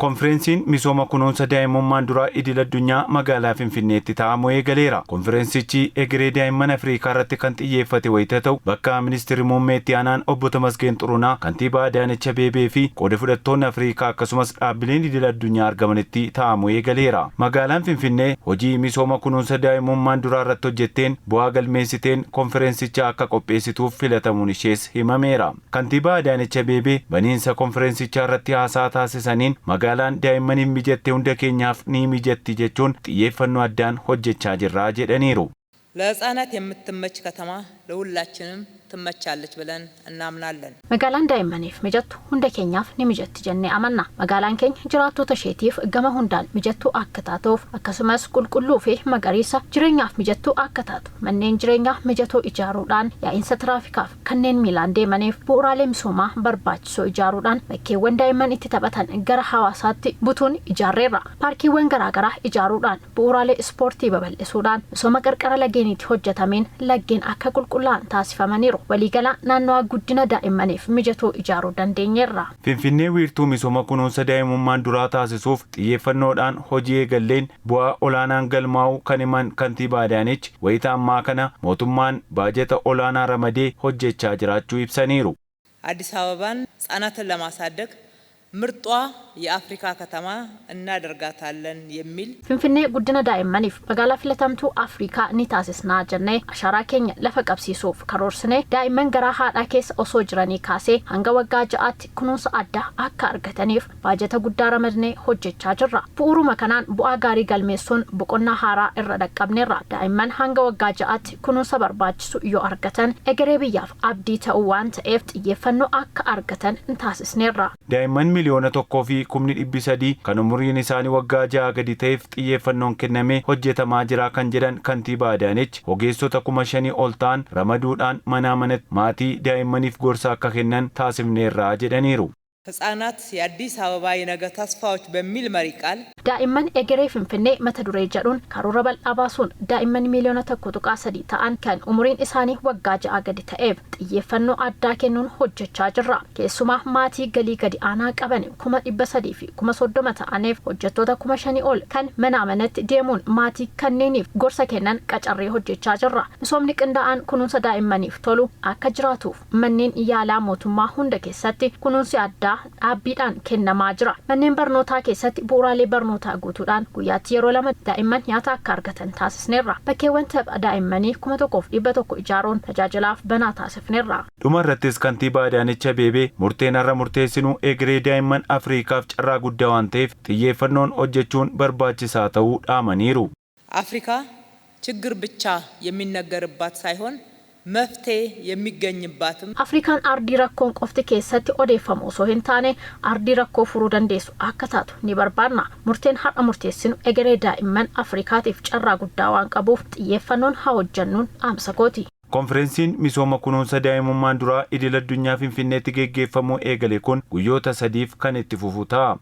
Konfiraansiin Misooma Kunuunsa Daa'imummaan Duraa Idil Addunyaa Magaalaa Finfinneetti taa'amuu eegaleera. Konfiraansichi Egeree Daa'imman Afriikaarratti kan xiyyeeffate wayita ta'u bakka Ministeerri Muummeetti aanaan obbo Tamasgeen Xuruunaa, Kantiibaa Adaanech Abeebee fi qooda fudhattoonni Afriikaa akkasumas dhaabbileen Idil Addunyaa argamanitti taa'amuu eegaleera. Magaalaan Finfinnee hojii Misooma Kunuunsa Daa'imummaan Duraa irratti hojjetteen bu'aa galmeessiteen konfiraansicha akka qopheessituuf filatamuun ishees himameera. Kantiibaa Adaanech Abeebee baniinsa konfiraansichaa irratti haasaa taasisaniin magaalaan daa'immaniif mijatte hunda keenyaaf ni mijatti jechuun xiyyeeffannoo addaan hojjechaa jirra jedhaniiru. ለህፃናት የምትመች ከተማ ለሁላችንም ትመቻለች ብለን እናምናለን። magaalaan daa'immaniif mijattu hunda keenyaaf ni mijatti jennee amanna. magaalaan keenya jiraattota isheetiif gama hundaan mijattuu akka taatuuf akkasumas qulqulluu fi magariisa jireenyaaf mijattuu akka taatu manneen jireenyaa mijatoo ijaaruudhaan yaa'insa tiraafikaaf kanneen miilaan deemaniif bu'uuraalee misoomaa barbaachisoo ijaaruudhaan bakkeewwan daa'imman itti taphatan gara hawaasaatti butuun ijaarreerra. paarkiiwwan garaagaraa ijaaruudhaan bu'uuraalee ispoortii babal'isuudhaan misooma qarqara lageeniitti hojjetameen laggeen akka qulqullaan taasifamaniiru. waliigala naannoo guddina daa'immaniif mijatoo ijaaruu dandeenyeerra. Finfinnee wiirtuu misooma kunuunsa daa'imummaan duraa taasisuuf xiyyeeffannoodhaan hojii eegalleen bu'aa olaanaan galmaa'u kan himan Kantiibaa Adaanech wayita ammaa kana mootummaan baajeta olaanaa ramadee hojjechaa jiraachuu ibsaniiru. አዲስ አበባን ህፃናትን ለማሳደግ ምርጧ የአፍሪካ ከተማ እናደርጋታለን የሚል Finfinnee guddina daa'immaniif magaalaa filatamtuu Afrikaa ni taasisnaa jennee ashaaraa keenya lafa qabsiisuuf karoorsine daa'imman garaa haadhaa keessa osoo jiranii kaasee hanga waggaa 6tti kunuunsa addaa akka argataniif baajeta guddaa ramadnee hojjechaa jirra. Bu'uuruma kanaan bu'aa gaarii galmeessuun boqonnaa haaraa irra dhaqqabneerra. Daa'imman hanga waggaa 6tti kunuunsa barbaachisu yoo argatan egeree biyyaaf abdii ta'uu waan ta'eef xiyyeeffannoo akka argatan taasisneerra. Daa'imman miliyoona 1.3 kan umuriin isaanii waggaa 6 gadi ta'eef xiyyeeffannoon kennamee hojjetamaa jira kan jedhan Kantiibaa Adaanech ogeessota 5,000 ol ta'an ramaduudhaan manaa manatti maatii daa'immaniif gorsa akka kennan taasifneerra jedhaniiru. ህፃናት የአዲስ አበባ የነገ ተስፋዎች በሚል መሪ ቃል daa'imman egeree Finfinnee mata duree jedhuun karoora bal'aa baasuun daa'imman miliyoona 1.3 ta'an kan umuriin isaanii waggaa 6 gadi ta'eef xiyyeeffannoo addaa kennuun hojjechaa jirra. Keessumaa maatii galii gadi aanaa qaban 300,000 fi 30,000 ta'aniif hojjettoota 5,000 ol kan manaa manatti deemuun maatii kanneeniif gorsa kennan qacarree hojjechaa jirra. Misoomni qindaa'aan kunuunsa daa'immaniif tolu akka jiraatuuf manneen yaalaa mootummaa hunda keessatti kunuunsi addaa dhaabbiidhaan kennamaa jira. Manneen barnootaa keessatti bu'uuraalee barnootaa guutuudhaan guyyaatti yeroo 2 daa'imman nyaata akka argatan taasisneerra. Bakkeewwan tapha daa'immanii 1,100 ijaaruun tajaajilaaf banaa taasifneerra. Dhumarrattis Kantiibaa Adaanech Abeebee murteen har'a murteessinu Egeree Daa'imman Afriikaaf carraa guddaa waan ta'eef xiyyeeffannoon hojjechuun barbaachisaa ta'uu dhaamaniiru. አፍሪካ ችግር ብቻ የሚነገርባት ሳይሆን መፍትሄ የሚገኝባትም Afrikaan ardii rakkoon qofti keessatti odeeffamu osoo hin taane ardii rakkoo furuu dandeessu akka taatu ni barbaanna. Murteen har'a murteessinu egeree daa'imman Afrikaatiif carraa guddaa waan qabuuf xiyyeeffannoon haa hojjennuun dhaamsa kooti. Konfiraansiin Misooma Kunuunsa Daa'imummaan Duraa Idil Addunyaa Finfinneetti geggeeffamuu eegale kun guyyoota 3 kan itti fufu ta'a.